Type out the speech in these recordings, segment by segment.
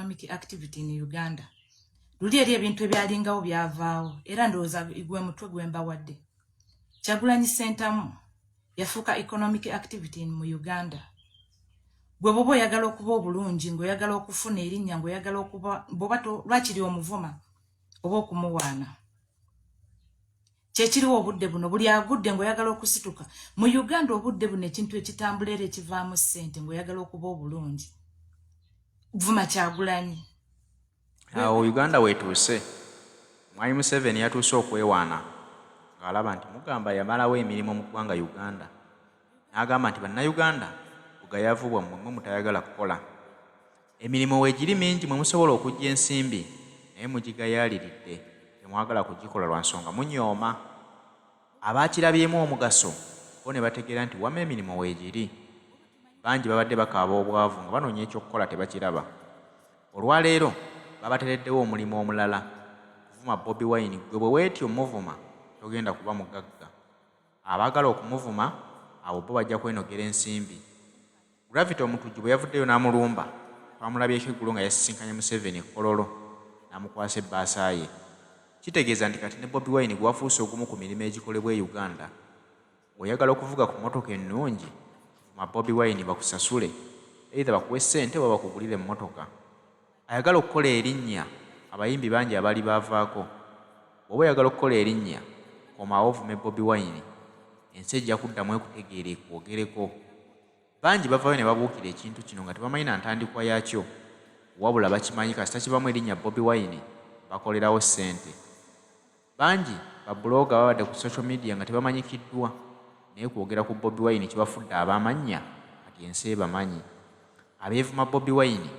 economic activity in Uganda. Luli eri ebintu ebyalingawo byavaawo era ndowooza igwe mutwe gwemba wadde. Kyagulanyi Ssentamu yafuuka economic activity mu Uganda. Gwe bwoba oyagala okuba obulungi, ng'oyagala okufuna erinnya, ng'oyagala okuba bw'oba lwakiri omuvuma oba okumuwaana. Kyekiriwo obudde buno buli agudde ng'oyagala okusituka. Mu Uganda obudde buno ekintu ekitambula era ekivaamu ssente ng'oyagala okuba obulungi. Vuma Kyagulanyi. Awo Uganda wetuuse. Mwami Museveni yatuuse okwewaana ng'alaba nti mugamba yamalawo emirimu mu ggwanga Uganda. N'agamba nti bannayuganda bugayavu bwammwe mmwe mutayagala kukola. Emirimu weegiri mingi mwe musobola okujja ensimbi naye mugigayaaliridde temwagala kugikola lwa nsonga munyooma. Abaakirabyemu omugaso bo ne bategeera nti wamma emirimu weegiri. Bangi babadde bakaaba obwavu nga banoonya ekyokukola tebakiraba. Olwaleero babatereddewo omulimu omulala kuvuma Bobi Wine. Gwe bwe weetyo muvuma togenda kuba mugagga. Abaagala okumuvuma abo bo bajja kwenogera ensimbi. Gravity Omutujju bwe yavuddeyo n'amulumba twamulabyeko eggulo nga yasisinkanye Museveni Kololo n'amukwasa ebbaasa ye. Kitegeeza nti kati ne Bobi Wine gwafuuse ogumu ku mirimu egikolebwa e Uganda. Oyagala okuvuga ku mmotoka ennungi vuma Bobi Wine bakusasule either bakuwe ssente oba bakugulire emmotoka. Ayagala okukola erinnya abayimbi bangi abali baavaako. Bw'oba oyagala okukola erinnya komawo ovume Bobi Wine. Ensi ejja kuddamu ekutegeera ekwogereko. Bangi bavaayo ne babuukira ekintu kino nga tebamanyi na ntandikwa yaakyo wabula bakimanyi kasita kibamu erinnya Bobi Wine bakolerawo ssente. Bangi babbulooga babadde ku social media nga tebamanyikiddwa naye kwogera ku Bobi Wine kibafudde ab'amannya kati ensi ebamanyi. Abeevuma Bobi Wine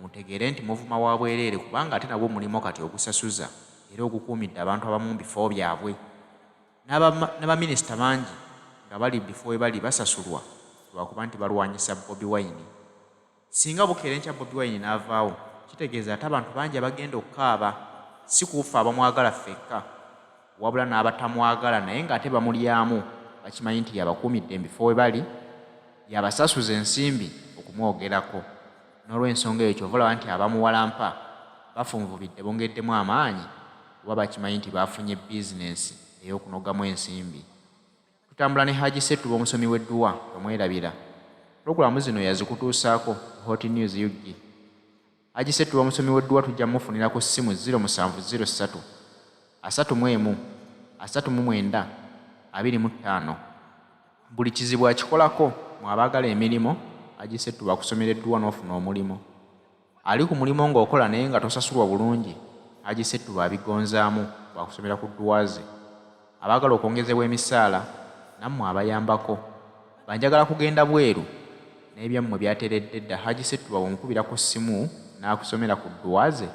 mutegeere nti muvuma wa bwereere kubanga ate nabwo mulimo kati ogusasuza era ogukuumidde abantu abamu mu bifo byabwe. N'abaminisita bangi nga bali bifo we bali basasulwa lwakuba nti balwanyisa Bobi Wine. Singa bukeera enkya Bobi Wine n'avaawo kitegeeza ate abantu bangi abagenda okukaaba si kufa abamwagala ffekka wabula n'abatamwagala naye ng'ate bamulyamu bakimanyi nti yabakuumidde mu we bali yabasasuza ensimbi okumwogerako. N'olw'ensonga eyo kyova olaba nti abamuwalampa bafunvubidde bongeddemu amaanyi oba bakimanyi nti baafunye bizinensi ey'okunogamu ensimbi. Tutambula ne Haji Ssettuba omusomi w'edduwa omwerabira. Pulogulaamu zino yazikutuusaako Hot News UG. Haji Ssettuba omusomi w'edduwa tujja mufunira ku ssimu 0703 31 39 25. Buli kizibu akikolako mu abaagala emirimu Haji Ssettuba akusomera edduwa n'ofuna omulimu. Ali ku mulimu ng'okola naye nga tosasulwa bulungi Haji Ssettuba abigonzaamu bwakusomera ku dduwa ze. Abaagala okwongezebwa emisaala nammwe abayambako banjagala kugenda bweru n'ebyammwe byateredde dda. Haji Ssettuba bw'omukubira ku ssimu n'akusomera ku dduwa ze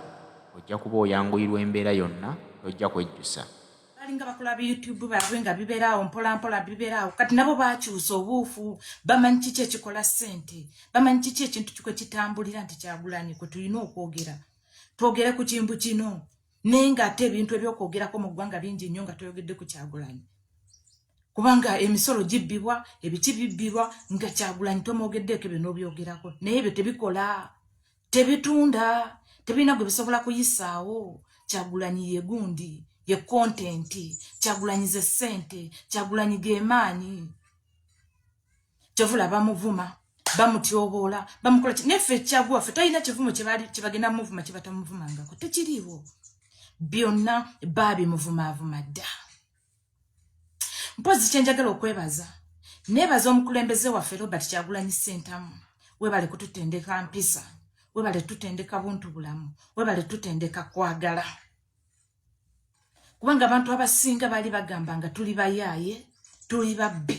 ojja kuba oyanguyirwa embeera yonna tojja kwejjusa. Balinga bakola YouTube baabwe nga bibeeraawo mpolampola bibeeraawo kati nabo baakyusa obuufu bamanyi kiki ekikola ssente bamanyi kiki ekintu kikwe kitambulira nti Kyagulanyi kwe tulina okwogera twogere ku kimbu kino naye ng'ate ebintu ebyokwogerako mu ggwanga bingi nnyo nga toyogedde ku Kyagulanyi kubanga emisolo gibbibwa ebiki bibbibwa nga Kyagulanyi tomwogeddeeko ebyo n'obyogerako naye ebyo tebikola tebitunda tebirina gwe bisobola kuyisaawo. Kyagulanyi ye gundi ye kontenti Kyagulanyi ze ssente Kyagulanyi ge maanyi. Kyovula bamuvuma bamutyoboola bamukola neffe Kyaguwa ffe talina kivumo kyebagenda muvuma kyebatamuvumangako tekiriiwo byonna baabimuvumavuma dda. Mpozi kyenjagala okwebaza neebaza omukulembeze waffe Robert Kyagulanyi Ssentamu webale kututendeka mpisa webale tutendeka buntu bulamu webale tutendeka kwagala kubanga abantu abasinga bali bagamba nga tuli bayaaye tuli babbi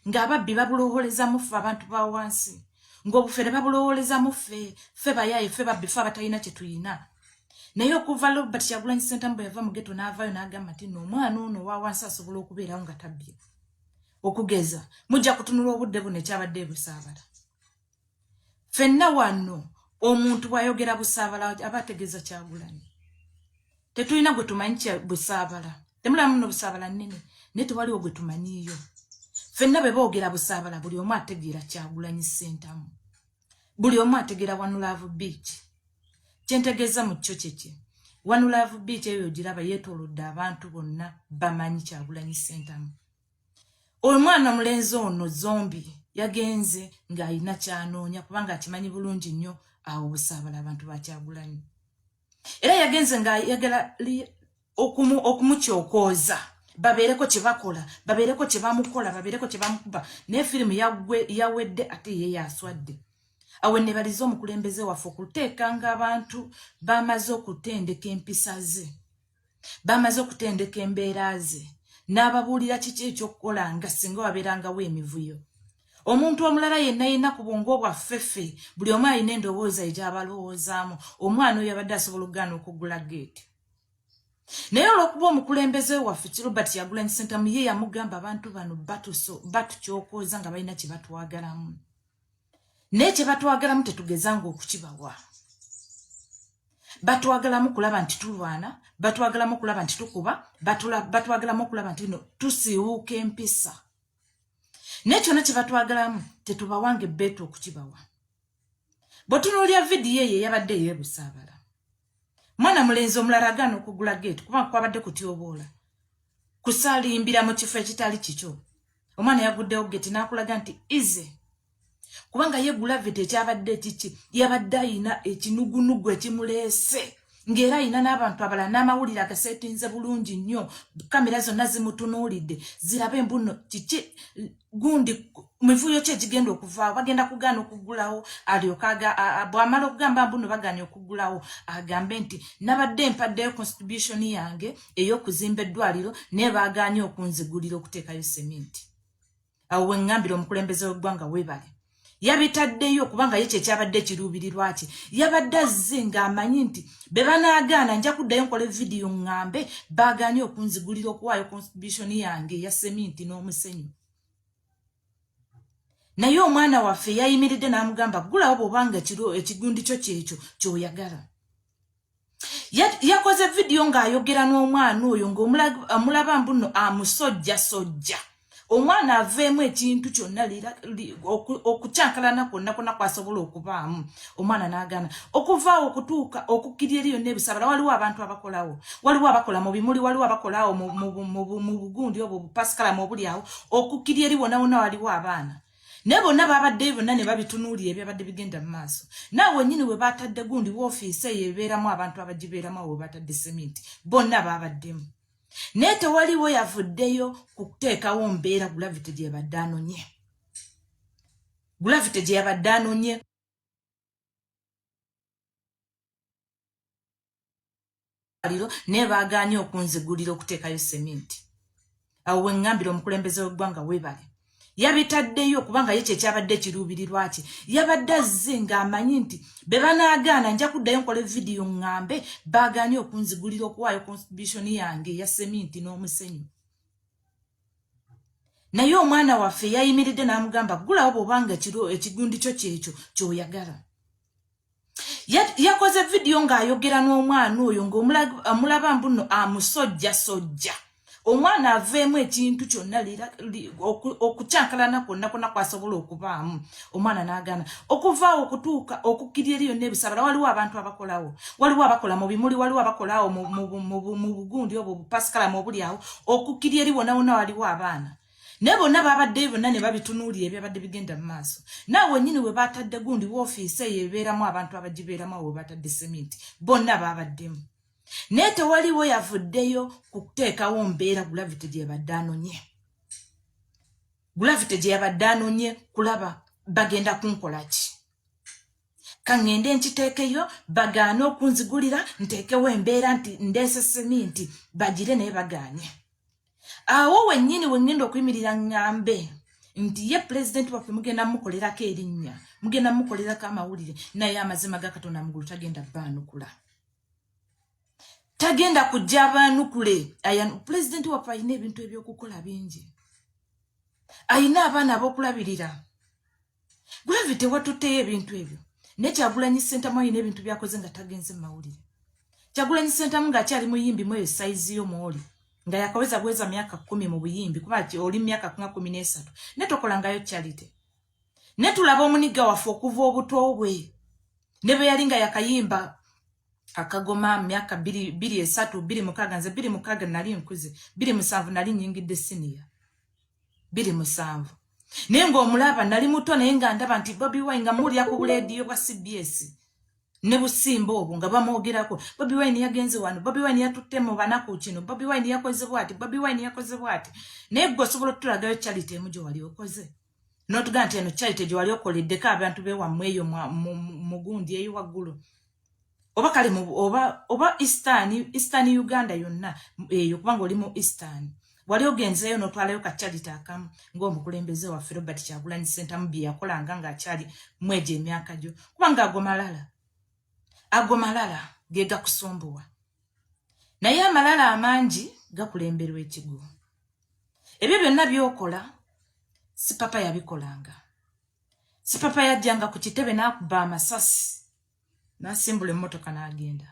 ng'ababbi babulowoleza muffe abantu ba wansi ng'obufere babulowoleza muffe ffe bayaaye ffe babbi ffe abatalina kye tuyina. Naye okuva Robert Kyagulanyi Ssentamu bwe yava mu ghetto n'avaayo n'agamba nti nno omwana ono owa wansi asobola okubeerawo nga tabbye. Okugeza mujja kutunula obudde buno ekyabadde busaabala. Ffenna wano omuntu bw'ayogera busaabala aba ategeeza Kyagulanyi. Tetulina gwe tumanyi busaabala. Temulamu nno busaabala nnene naye tewaliwo gwe tumanyiiyo. Ffenna bwe boogera busaabala buli omu ategeera Kyagulanyi Ssentamu. Buli omu ategeera One Love Beach. kyentegeeza mu kyo kyekye One Love Beach eyo giraba yeetoolodde abantu bonna bamanyi Kyagulanyi Ssentamu. Omwana mulenzi ono zombi yagenze ng'alina kyanoonya kubanga akimanyi bulungi nnyo awo busaabala abantu ba Kyagulanyi. Era yagenze ng'ayagala okumukyokooza babeereko kye bakola, babeereko kye bamukola, babeereko kye bamukuba. Naye firimu yawedde ate ye yaswadde. Awe ne baliza omukulembeze waffe okuteekanga abantu bamaze okutendeka empisa ze, bamaze okutendeka embeera ze, n'ababuulira kiki ekyokukola nga singa wabeerangawo emivuyo. Omuntu omulala yenna yenna ku bwongo bwaffeffe, buli omu alina endowooza egy'abalowoozaamu, omwana oyo abadde asobola okugaana okuggula geeti. Naye olw'okuba omukulembeze waffe Robert Kyagulanyi Ssentamu ye yamugamba abantu bano batukyokooza nga balina kye batwagalamu. Naye kye batwagalamu tetugezanga okukibawa. Batwagalamu kulaba nti tulwana, batwagalamu kulaba nti tukuba, batwagalamu okulaba nti tusiiwuuka empisa. Naye kyonna kye batwagalamu tetubawanga ebbeetu okukibawa. Bw'otunuulira vidiyo eyo eyabadde yeebusaabala. Mwana mulenzi omulala agaana okugula geeti kubanga kwabadde kutyoboola. Kusaalimbira mu kifo ekitali kikyo. Omwana yaguddewo geeti n'akulaga nti ize. Kubanga ye Gravity ekyabadde kiki yabadde ayina ekinugunugu ekimuleese ng'era ayina n'abantu abalala n'amawulire agaseetinze bulungi nnyo, kamera zonna zimutunuulidde zirabe mbuno kiki gundi mivuyo ki egigenda okuvaawo, bagenda kugaana okuggulawo alyoka bw'amala okugamba mbuno bagaanye okuggulawo agambe nti nabadde mpaddeyo contribution yange ey'okuzimba eddwaliro naye baagaanye okunzigulira okuteekayo seminti. Awo we ngambira omukulembeze w'eggwanga weebale. Yabitaddeyo kubanga ye kyekyabadde kiruubirirwa kye. Yabadde azze ng'amanyi nti be banaagaana nja kuddayo nkola vidiyo ŋŋambe baagaanye okunzigulira okuwaayo contribution yange eya seminti n'omusenyu. Naye omwana waffe yayimiridde n'amugamba ggulawo bw'obanga ekigundi kyo kyekyo ky'oyagala. Yakoze vidiyo ng'ayogera n'omwana oyo ng'omulaba mbuno amusojjasojja. Omwana aveemu ekintu kyonna okukyankalana kwonna kwonna kwasobola okubaamu. Omwana n'agaana okuvaawo okutuuka okukkirira eri yonna ebisabala. Waliwo abantu abakolawo, waliwo abakola mu bimuli, waliwo abakolawo mu bugundi obwo bupasikalamu obuli awo, okukkirira eri wonna wonna waliwo abaana. Naye bonna babaddeyo bonna ne babitunuulira ebyabadde bigenda mu maaso. Naawe nnyini we baatadde gundi woofiisi eyo ebeeramu abantu abagibeeramu awo we baatadde seminti, bonna babaddemu. Naye tewaliwo yavuddeyo kuteekawo mbeera Gravity gye yabadde anonye. Gravity gye yabadde anonye naye baagaanye okunzigulira okuteekayo seminti. Awo we ngambira omukulembeze w'eggwanga weebale. Yabitaddeyo kubanga ye kyekyabadde kiruubirirwa kye. Yabadde azze ng'amanyi nti be banaagaana nja kuddayo nkola vidiyo ŋŋambe baagaanye okunzigulira okuwaayo contribution yange eya seminti n'omusenyu. Naye omwana waffe yayimiridde n'amugamba ggulawo bw'obanga ekigundi kyo kyekyo ky'oyagala. Yakoze vidiyo ng'ayogera n'omwana oyo ng'omulaba mbuno amusojjasojja. Omwana aveemu ekintu kyonna okukyankalana kwonna kwonna kwasobola okubaamu. Omwana n'agaana okuvaawo okutuuka okukkirira eri yonna ebisabala. Waliwo abantu abakolawo, waliwo abakola mu bimuli, waliwo abakolawo mu bugundi obwo bupasikalamu obuli awo, okukkirira eri wonna wonna waliwo abaana. Naye bonna babaddeyo bonna ne babitunuulira ebyabadde bigenda mu maaso. Naawe nnyini we baatadde gundi woofiisi eyo ebeeramu abantu abagibeeramu awo we baatadde seminti, bonna babaddemu. Naye tewaliwo yavuddeyo kuteekawo mbeera Gravity gye yabadde anonye. Gravity gye yabadde anonye kulaba bagenda kunkola ki. Kaŋŋende nkiteekeyo bagaane okunzigulira nteekewo embeera nti ndeese seminti bagire naye bagaanye. Awo wennyini we ŋŋenda okuyimirira ŋŋambe nti ye pulezidenti waffe mugenda mukolerako erinnya, mugenda mukolerako amawulire, naye amazima ga Katonda mugulu tagenda baanukula. Tagenda kujja abaanukule. Pulezidenti waffe alina ebintu ebyokukola bingi. Alina abaana ab'okulabirira. Gravity watutteyo ebintu ebyo. Naye Kyagulanyi Ssentamu alina ebintu byakoze nga tagenze mu mawulire. Kyagulanyi Ssentamu ng'akyali muyimbi mu eyo sayizi yo mwoli. Nga yakaweza bweza myaka 10 mu buyimbi kuba oli myaka 13. Ne tokolangayo charity. Ne tulaba omuniga waffe okuva obuto bwe. Ne bwe yali nga yakayimba akagoma myaka 2 nze 2 nali nkuze 2 nali nyingidde senior 2 naye ng'omulaba nali muto naye nga ndaba nti Bobi Wine nga mulya ku bulediyo bwa CBS ne busimba obwo nga bamwogerako Bobi Wine yagenze wano Bobi Wine yatutte mu banaku kino Bobi Wine yakoze bwati Bobi Wine yakoze bwati naye gwe osobola otulagayo charity emu gye wali okoze n'otugaa nti eno charity gye wali okoleddeko abantu bewammwe eyo mugundi eyo waggulu oba kale oba Eastern Uganda yonna eyo kubanga oli mu Eastern wali ogenzeyo n'otwalayo ka charity akamu ng'omukulembeze waffe Robert Kyagulanyi Ssentamu bye yakolanga ng'akyali mwejo emyaka gyo kubanga ago malala ge gakusumbuwa naye amalala amangi gakulemberwa ekigo ebyo byonna byokola si papa yabikolanga si papa yajjanga ku kitebe n'akuba amasasi n'asimbula emmotoka n'agenda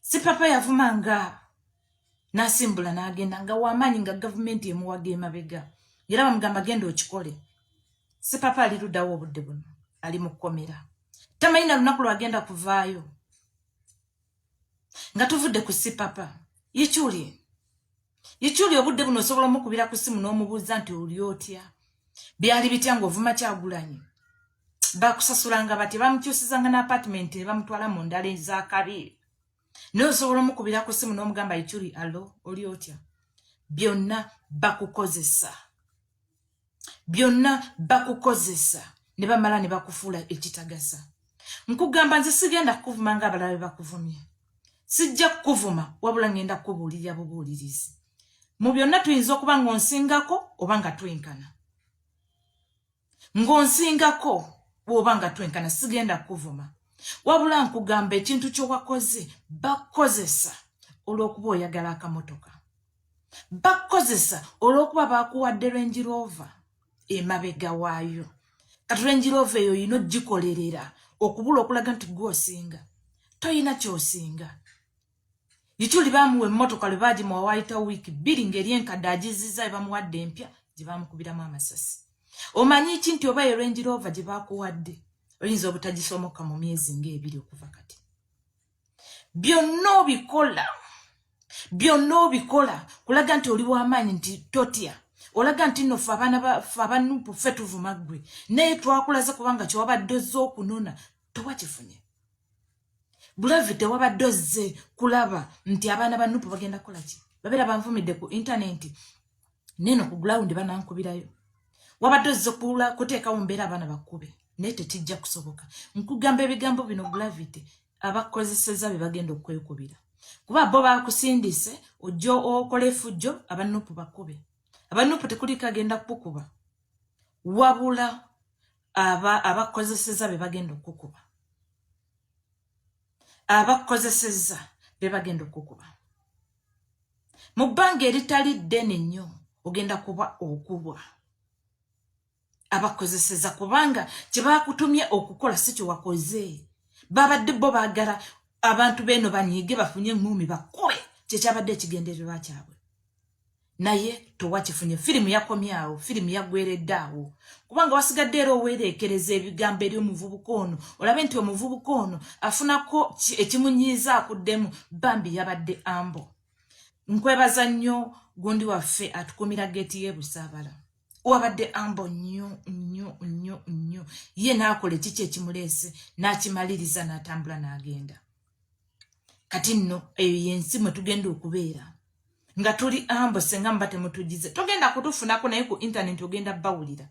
si papa yavumanga n'asimbula n'agenda nga w'amaanyi nga gavumenti emuwaga emabega era bamugamba genda okikole si papa ali luddawo obudde buno ali mu kkomera tamayina lunaku lwagenda kuvaayo nga tuvudde ku si papa yikyuli obudde buno osobola omukubira ku simu n'omubuuza nti oli otya byali bitya ng'ovuma Kyagulanyi bakusasulanga bati bamukyusizanga n'apatimenti ne bamutwala mu ndala ez'akabi naye osobola omukubira ku simu n'omugamba yikyuli alo oli otya byonna bakukozesa ne bamala ne bakufuula ekitagasa nkugamba nze sigenda kukuvuma ng'abalala be bakuvumye sijja kukuvuma wabula ngenda kukubuulirira bubuulirizi mu byonna tuyinza okuba ng'onsingako oba nga twenkana ng'onsingako bw'oba nga twenkana sigenda kukuvuma wabula nkugamba ekintu ky'owakoze bakozesa olw'okuba oyagala akamotoka bakozesa olw'okuba bakuwadde Range Rover emabega waayo kati Range Rover eyo yino gikolerera okubula okulaga nti gw'osinga toyina ky'osinga yikyuli bamuwa emmotoka lwe baagimuwa waayita wiiki 2 ng'eri enkadde agizizza bamuwadde empya gye baamukubiramu amasasi omanyi ki nti oba ye Range Rover gye baakuwadde oyinza obutagisomoka mu myezi ng'ebiri okuva kati byonna obikola kulaga nti oli w'amaanyi nti totya olaga nti nno ffe abanupu ffe tuvuma ggwe naye twakulaze kubanga kyewabadde ozze okunona towakifunye bulavi tewabadde ozze kulaba nti abaana banupu bagenda kukola ki babeera banvumidde ku intaneti neno ku gulawundi banankubirayo wabadde ozze kuteekawo mbeera abaana bakkube naye tekijja kusoboka nkugamba ebigambo bino Gravity abakozeseza be bagenda okwekubira kuba bo bakusindise ojja okola effujjo abanupu bakube abanupu tekuliko agenda kukuba wabula abakozeseza be bagenda okukuba abakozeseza be bagenda okukuba mu bbanga eritali ddene nnyo ogenda kuba okubwa abakozeseza kubanga kye bakutumye okukola si kye wakoze babadde bo baagala abantu beno banyiige bafunye eŋŋumi bakube kyekyabadde ekigendererwa kyabwe naye towakifunye firimu yakomyawo firimu yaggweredde awo kubanga wasigadde era oweereekereza ebigambo eri omuvubuka ono olabe nti omuvubuka ono afunako ekimunyiiza akuddemu bambi yabadde ambo nkwebaza nnyo gundi waffe atukumira geeti y'ebusaabala wabadde ambo nnyo ye n'akola ekiki ekimuleese n'akimaliriza n'atambula n'agenda kati nno eyo yensi mwe tugenda okubeera nga tuli ambo senga mba temutugize togenda kutufunako naye ku intaneti ogenda bawulira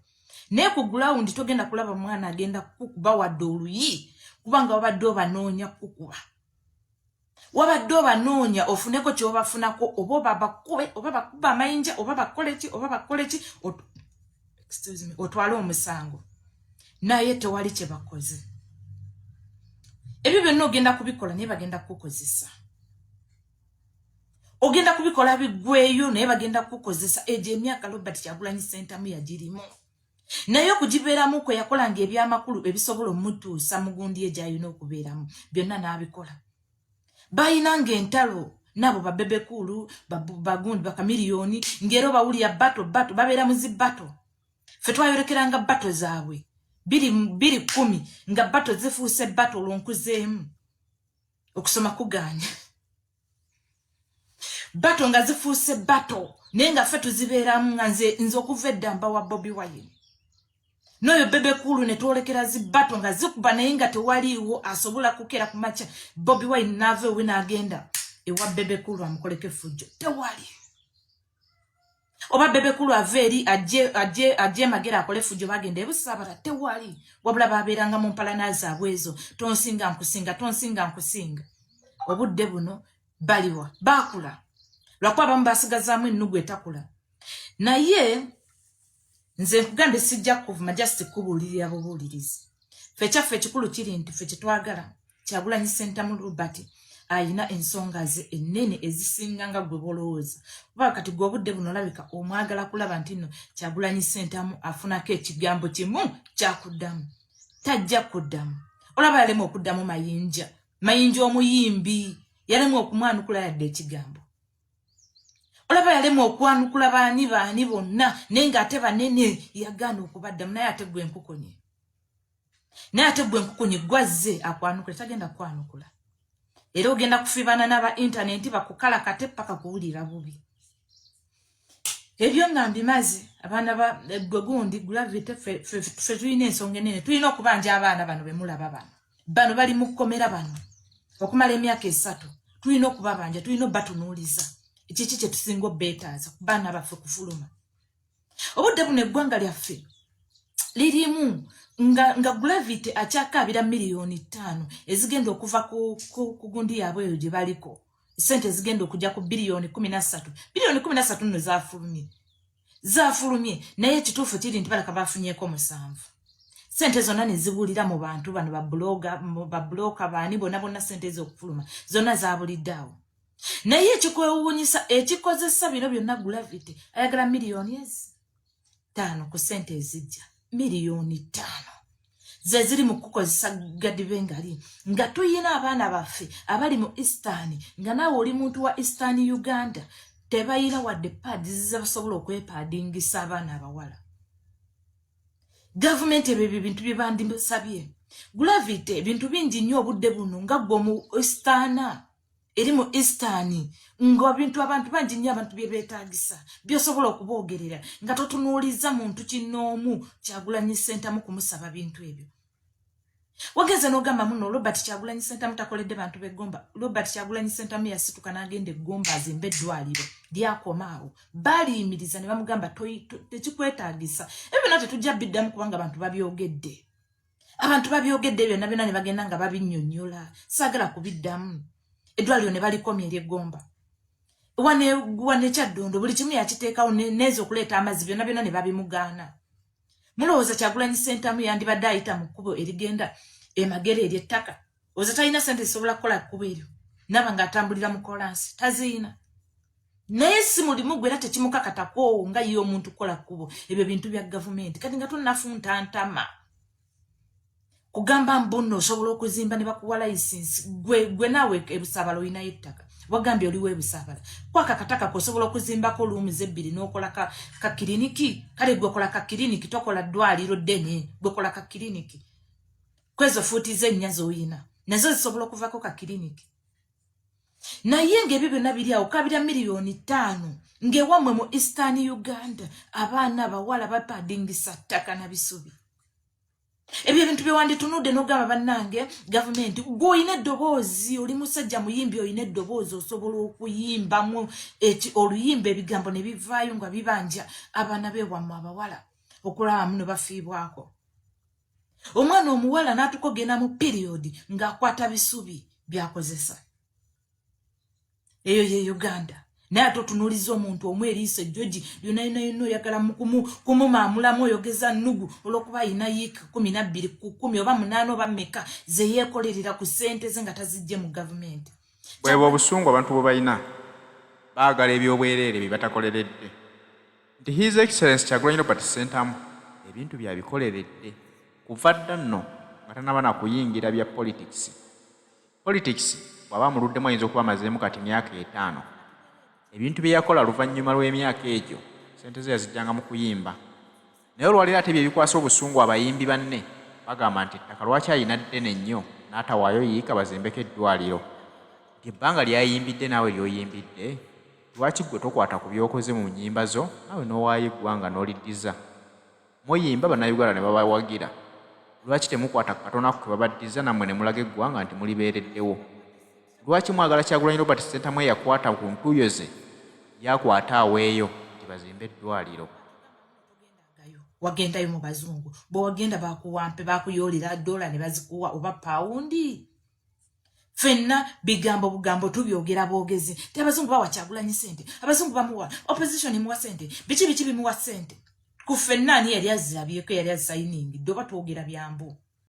naye ku gulawundi togenda kulaba mwana agenda kukuba wadde oluyi kubanga wabadde obanoonya kukuba wabadde obanoonya ofuneko kyobafunako oba bakube oba bakuba amayinja oba bakole ki otwale omusango naye tewali kye bakoze ebyo byonna ogenda kubikola naye bagenda kukozesa ogenda kubikola biggweyo naye bagenda kukozesa egyo emyaka Robert Kyagulanyi Ssentamu yagirimu naye okugibeeramu kwe yakolanga ebyamakulu ebisobola omutuusa mu gundi ye gy'alina okubeeramu byonna n'abikola bayinanga entalo nabo babebekulu bagundi bakamiliyoni ngero bawulira bato babeera mu zibato ffe twayolekeranga bato zaabwe 210 nga bato zifuuse bato olwonkuzeemu okusoma kuganya bato nga zifuuse bato naye nga ffe tuzibeeramu nga nze okuva eddamba wa Bobi Wine n'oyo Bebe Cool ne twolekera zibato nga zikuba naye nga tewaliiwo asobola kukera ku makya Bobi Wine n'ava ewe n'agenda ewa Bebe Cool amukoleko effujjo tewali oba Bebe Cool ava eri ajje magera akole effujjo bagenda ebusaabala tewali wabula babeeranga mu mpalana zaabwe ezo tonsinga nkusinga obudde buno baliwa baakula lwakuba abamu basigazaamu ennugu etakula naye nze nkugambye sijja kuvuma just kubuulirira bubuulirizi ffe kyaffe ekikulu kiri nti ffe kyetwagala Kyagulanyi Ssentamu Robert ayina ensonga ze ennene ezisinga nga gwe bolowooza kuba kati gwe obudde buno olabika omwagala kulaba nti nno Kyagulanyi Ssentamu afunako ekigambo kimu kyakuddamu tajja kuddamu olaba yalemu okuddamu mayinja omuyimbi yalemu okumwanukula yadde ekigambo olaba yalemu okwanukula baani bonna naye ng'ate banene yagaana okubaddamu naye ate gwe enkukunyi gwazze akwanukula tagenda kukwanukula era ogenda kufiibana n'aba intaneti bakukalakate paka kuwulira bubi ebyo nga mbimaze abaana gwe gundi Gravity ffe tulina ensonga enene tulina okubanja abaana bano bemulaba bano bali mu kkomera bano okumala emyaka 3 tulina okubabanja tulina obatunuuliza ekiki kye tusinga obbeetaaza ku baana baffe kufuluma obudde buno eggwanga lyaffe lirimu nga Gravity akyakaabira miliyoni 5 ezigenda okuva ku gundi yaabwe eyo gye baliko sente zigenda okujja ku biliyoni 13 biliyoni 13 nno zaafulumye naye ekituufu kiri nti balaka bafunyeeko 7 sente zonna ne zibuulira mu bantu bano babulooka baani bonna sente ez'okufuluma zonna zaabuliddeawo naye ekikwewuunyisa ekikozesa bino byonna Gravity ayagala miliyoni 5 ku sente ezijja miliyoni 5 ze ziri mu kukozesa gadibengali nga tuyina abaana baffe abali mu Eastern nga naawe oli muntu wa Eastern Uganda tebayina wadde pads zibasobola okwepaadingisa abaana abawala gavumenti ebyo bintu bye bandibasabye Gravity ebintu bingi nnyo obudde buno nga gwe mu Eastern eri mu Eastern nga bintu abantu bangi nnyo abantu bye beetaagisa byosobola okuboogerera nga totunuuliza muntu kinnoomu Kyagulanyi Ssentamu kumusaba bintu ebyo wageze n'ogamba muno Robert Kyagulanyi Ssentamu takoledde bantu b'eggomba Robert Kyagulanyi Ssentamu yasituka n'agenda eggomba azimba eddwaliro lyakomaawo baliyimiriza ne bamugamba tekikwetaagisa ebyo nate tujja biddamu kubanga abantu babyogedde byonna byonna ne bagenda nga babinnyonnyola saagala kubiddamu eddwaliro ne balikomya ery'eggomba wane Kyaddondo buli kimu yakiteekawo neeza okuleeta amazzi byonna byonna ne babimugaana mulowooza Kyagulanyi Ssentamu yandibadde ayita mu kkubo erigenda emagere ery'ettaka olowooza talina sente zisobola kukola kkubo eryo naba ng'atambulira mu kolansi taziina naye si mulimu gwe era tekimukakatako nga ye omuntu kukola kkubo ebyo bintu bya gavumenti kati nga tunnafuntantama kugamba mbuno osobola okuzimba ne bakuwa license gwe naawe ebusaabala olinayo ettaka wagambye oliwo ebusaabala kwaka kataka kosobola okuzimbako luumu zebbiri n'okola ka kiriniki kale gwe kola ka kiriniki tokola ddwaliro ddene gwe kola ka kiriniki kwezo fuuti z'ennya z'oyina nazo zisobola okuvako ka kiriniki naye ng'ebyo byonna biri awo kabira miliyoni 5 ng'ewammwe mu Eastern Uganda abaana abawala bapaadingisa ttaka na bisubi ebyo ebintu bye wanditunudde n'ogamba bannange gavumenti gwe olina eddoboozi oli musajja muyimbi olina eddoboozi osobola okuyimbamu oluyimba ebigambo ne bivaayo nga bibanja abaana beewammwe abawala okulabamu ne bafiibwako omwana omuwala n'atukogenda mu piriyodi ng'akwata bisubi byakozesa eyo ye Uganda naye ate otunuuliza omuntu omu eriiso ejjogi lyonna oyagala kumumaamulamu oyogeza nnugu olw'okuba ayina yiika 12 ku 10 oba 8 oba mmeka ze yeekolerera ku ssente ze nga tazijje mu gavumenti bweba obusungu abantu bwe balina baagala ebyobwereere bye batakoleredde nti His Excellency Kyagulanyi Robert Ssentamu ebintu byabikoleredde kuva dda nno nga tanaba nakuyingira bya politics bw'aba amuluddemu ayinza okuba amazeemu kati myaka 5 ebintu bye yakola luvannyuma lw'emyaka egyo sente ze yazijjanga mu kuyimba naye olwaliro ate bye bikwasa obusungu abayimbi banne bagamba nti ettaka lwaki ayina ddene nnyo n'atawaayo yiika bazimbeko eddwaliro ebbanga lyayimbidde naawe lyoyimbidde lwaki gwe tokwata ku byokoze mu nnyimba zo naawe n'owaayo eggwanga n'oliddiza muyimba bannayuganda ne babawagira lwaki temukwata katono ke babaddiza nammwe ne mulaga eggwanga nti mulibeereddewo lwaki mwagala Kyagulanyi Robert Ssentamu yakwata ku ntuuyo ze yakwata aweeyo nti bazimbe eddwaliro wagendayo mu bazungu bwe wagenda bakuwampe bakuyoolera dola ne bazikuwa oba pawundi fenna bigambo bugambo tubyogera boogezi ti abazungu bawa Kyagulanyi ssente abazungu bamuwa opposition imuwa ssente biki bimuwa ssente ku fenna ani yali azabyeko yali asayiningi dde oba twogera byambu